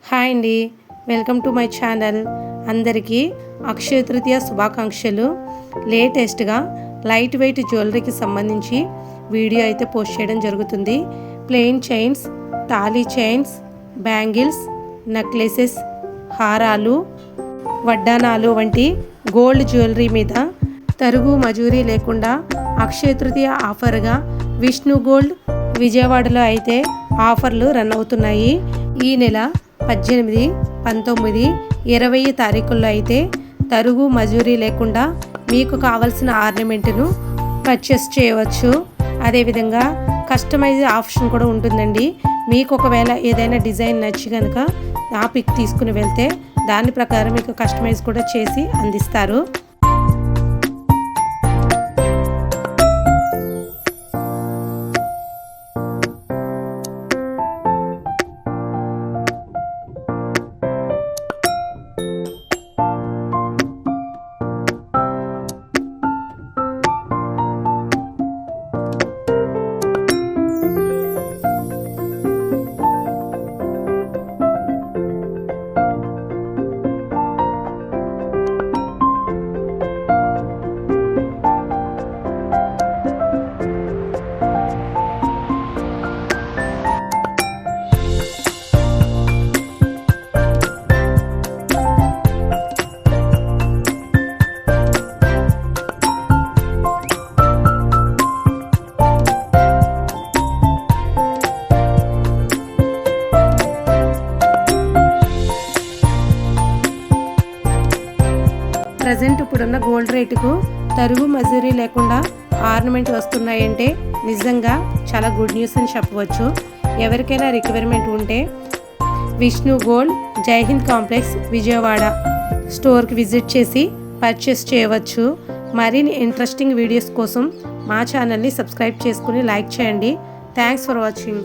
Hi అండి, welcome to my channel. అందరికీ అక్షయ తృతీయ శుభాకాంక్షలు. లేటెస్ట్గా లైట్ వెయిట్ జ్యువెలరీకి సంబంధించి వీడియో అయితే పోస్ట్ చేయడం జరుగుతుంది. Plain chains, thali chains, bangles, necklaces, హారాలు, వడ్డానాలు వంటి గోల్డ్ జ్యువెలరీ మీద తరుగు మజూరీ లేకుండా అక్షయ తృతీయ ఆఫర్గా విష్ణు గోల్డ్ విజయవాడలో అయితే ఆఫర్లు రన్ అవుతున్నాయి. ఈ నెల 18, 19, 20 తారీఖుల్లో అయితే తరుగు మజూరీ లేకుండా మీకు కావాల్సిన ఆర్నమెంట్ను పర్చేస్ చేయవచ్చు. అదేవిధంగా కస్టమైజ్ ఆప్షన్ కూడా ఉంటుందండి. మీకు ఒకవేళ ఏదైనా డిజైన్ నచ్చి కనుక ఆ పిక్ తీసుకుని వెళ్తే దాని ప్రకారం మీకు కస్టమైజ్ కూడా చేసి అందిస్తారు. ప్రజెంట్ ఇప్పుడున్న గోల్డ్ రేటుకు తరుగు మజూరీ లేకుండా ఆర్నమెంట్ వస్తున్నాయంటే నిజంగా చాలా గుడ్ న్యూస్ అని చెప్పవచ్చు. ఎవరికైనా రిక్వైర్మెంట్ ఉంటే విష్ణు గోల్డ్ జైహింద్ కాంప్లెక్స్ విజయవాడ స్టోర్కి విజిట్ చేసి పర్చేస్ చేయవచ్చు. మరిన్ని ఇంట్రెస్టింగ్ వీడియోస్ కోసం మా ఛానల్ని సబ్స్క్రైబ్ చేసుకుని లైక్ చేయండి. Thanks for watching.